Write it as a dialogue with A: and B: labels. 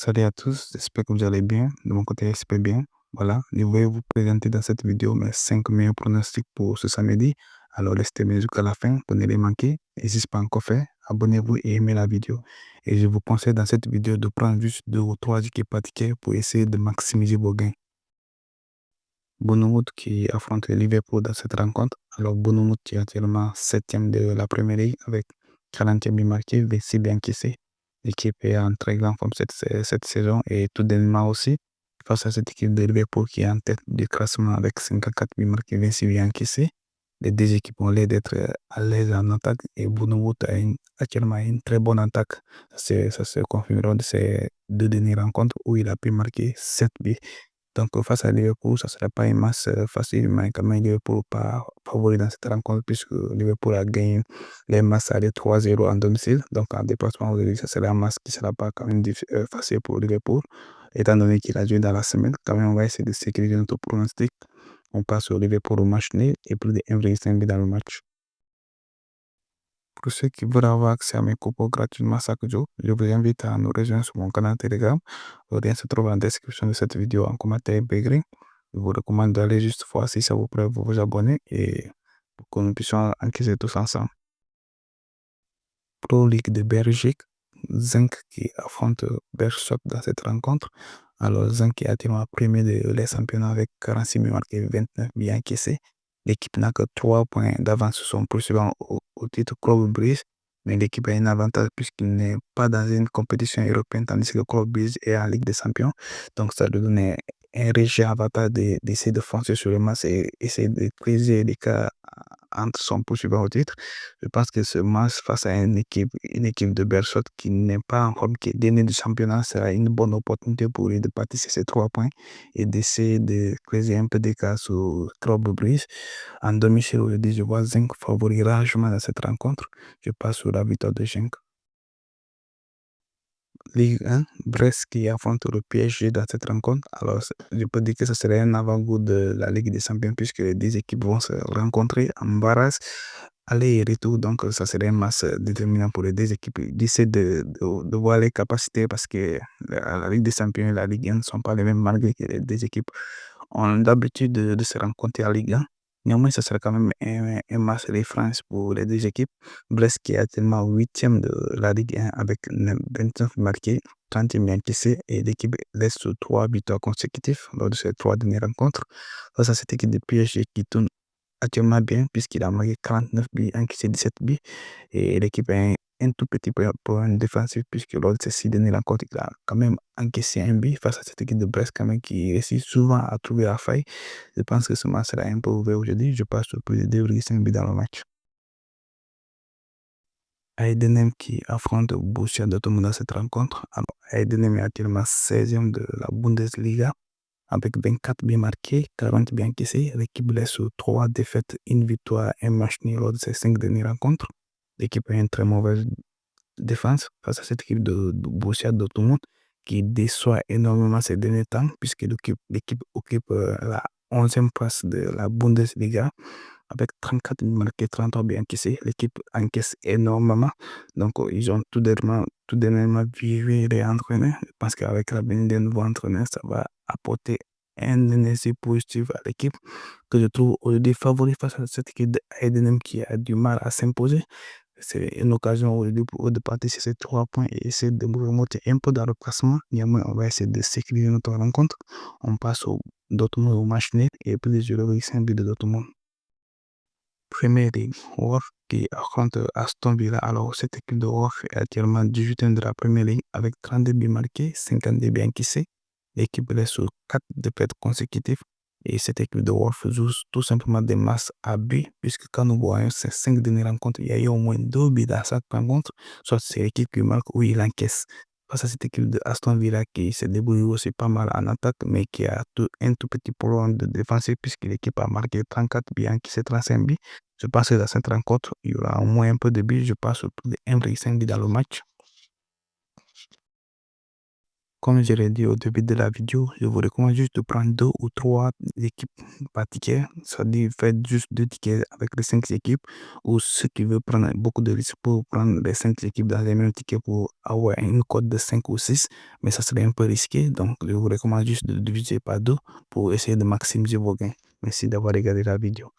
A: Salut à tous, j'espère que vous allez bien. De mon côté, j'espère bien. Voilà, je vais vous présenter dans cette vidéo mes 5 meilleurs pronostics pour ce samedi. Alors, restez bien jusqu'à la fin pour ne les manquer. Et si ce n'est pas encore fait, abonnez-vous et aimez la vidéo. Et je vous conseille dans cette vidéo de prendre juste 2 ou 3 équipes à ticket pour essayer de maximiser vos gains. Bournemouth qui affronte Liverpool dans cette rencontre. Alors, Bournemouth qui est actuellement 7e de la Premier League avec 40e but marqué, 26 buts encaissés. L'équipe est en très grande forme cette saison et tout dernièrement aussi face à cette équipe de Liverpool qui est en tête du classement avec 54 buts marqués, 26 buts encaissés. Les deux équipes ont l'air d'être à l'aise en attaque et Bournemouth a actuellement une très bonne attaque. Ça se confirmera de ces 2 dernières rencontres où il a pu marquer 7 buts. Donc, face à Liverpool, ça ne sera pas une masse facile, mais quand même, Liverpool n'est pas favori dans cette rencontre puisque Liverpool a gagné les matchs à 3-0 en domicile. Donc, en déplacement aujourd'hui, ça sera un match qui ne sera pas quand même facile pour Liverpool. Étant donné qu'il a joué dans la semaine, quand même, on va essayer de sécuriser notre pronostic. On passe sur Liverpool au match nul et plus de 1,5 but dans le match. Pour ceux qui veulent avoir accès à mes coupons gratuitement chaque jour, je vous invite à nous rejoindre sur mon canal Telegram. Le lien se trouve en description de cette vidéo en commentaire intégré. Je vous recommande d'aller juste voir si ça vous plaît, vous abonner et pour que nous puissions enquêter tous ensemble. Pro League de Belgique, Zinc qui affronte Beerschot dans cette rencontre. Alors, Zinc est actuellement premier de les championnats avec 46 buts marqués, 29 buts encaissés. L'équipe n'a que 3 points d'avance sur son poursuivant au titre Club Brugge, mais l'équipe a un avantage puisqu'il n'est pas dans une compétition européenne, tandis que Club Brugge est en Ligue des Champions. Donc, ça lui donne un léger avantage d'essayer de foncer sur le match et essayer de briser les cas entre son poursuivant au titre. Je pense que ce match face à une équipe de Beerschot qui n'est pas en forme, qui est dernier du championnat, sera une bonne opportunité pour lui de partir ces 3 points et d'essayer de creuser un peu d'écart sur Club Brugge. En domicile, aujourd'hui, je vois Zinc favori largement dans cette rencontre. Je passe sur la victoire de Genk. Ligue 1, Brest qui affronte le PSG dans cette rencontre. Alors, je peux dire que ce serait un avant-goût de la Ligue des Champions puisque les deux équipes vont se rencontrer en barrage, aller et retour. Donc, ça serait un match déterminant pour les deux équipes. D'essayer de voir les capacités parce que la Ligue des Champions et la Ligue 1 ne sont pas les mêmes malgré que les deux équipes ont l'habitude de se rencontrer en Ligue 1. Néanmoins, ce sera quand même un match de France pour les deux équipes. Brest qui est actuellement 8e de la Ligue 1 avec 29 marqués, 30 buts encaissés et l'équipe laisse sur 3 victoires consécutives lors de ces 3 dernières rencontres. Face à cette équipe de PSG qui tourne actuellement bien puisqu'il a marqué 49 buts, encaissé 17 buts et l'équipe a un tout petit point défensif puisque lors de ces 6 dernières rencontres, il a quand même encaissé un but face à cette équipe de Brest quand même qui réussit souvent à trouver la faille. Je pense que ce match sera un peu ouvert aujourd'hui. Je passe sur plus de 2,5 buts dans le match. Heidenheim qui affronte Borussia Dortmund dans cette rencontre. Alors, Heidenheim est actuellement 16e de la Bundesliga avec 24 buts marqués, 40 buts encaissés. L'équipe laisse sur 3 défaites, une victoire, un match nul lors de ces 5 dernières rencontres. L'équipe a une très mauvaise défense face à cette équipe de Borussia Dortmund qui déçoit énormément ces derniers temps puisque l'équipe occupe la 11e place de la Bundesliga avec 34 buts marqués, 33 buts encaissés. L'équipe encaisse énormément. Donc, ils ont tout dernièrement viré les entraîneurs. Je pense qu'avec la venue des nouveaux entraîneurs, ça va apporter un énergie positive à l'équipe que je trouve aujourd'hui favori face à cette équipe de Heidenheim qui a du mal à s'imposer. C'est une occasion aujourd'hui pour eux de partir sur ces 3 points et essayer de remonter un peu dans le classement. Néanmoins, on va essayer de sécuriser notre rencontre. On passe au Dortmund au match net et puis je le 5 buts de Dortmund. Premier League, Wolves qui affronte Aston Villa. Alors, cette équipe de Wolves est actuellement 18e de la Premier League avec 32 buts marqués, 52 buts encaissés. L'équipe est sur 4 défaites consécutives. Et cette équipe de Wolves joue tout simplement des matchs à but, puisque quand nous voyons ces 5 dernières rencontres, il y a eu au moins 2 buts dans chaque rencontre, soit c'est l'équipe qui marque ou il encaisse. Face à cette équipe de Aston Villa qui se débrouille aussi pas mal en attaque, mais qui a un tout petit problème de défensif, puisque l'équipe a marqué 34 buts, encaissé 35 buts. Je pense que dans cette rencontre, il y aura au moins un peu de buts. Je passe au plus de 1,5 but dans le match. Comme je l'ai dit au début de la vidéo, je vous recommande juste de prendre 2 ou 3 équipes par ticket. C'est-à-dire, faites juste 2 tickets avec les 5 équipes ou ceux qui veulent prendre beaucoup de risques pour prendre les 5 équipes dans les mêmes tickets pour avoir une cote de 5 ou 6. Mais ça serait un peu risqué. Donc, je vous recommande juste de diviser par 2 pour essayer de maximiser vos gains. Merci d'avoir regardé la vidéo.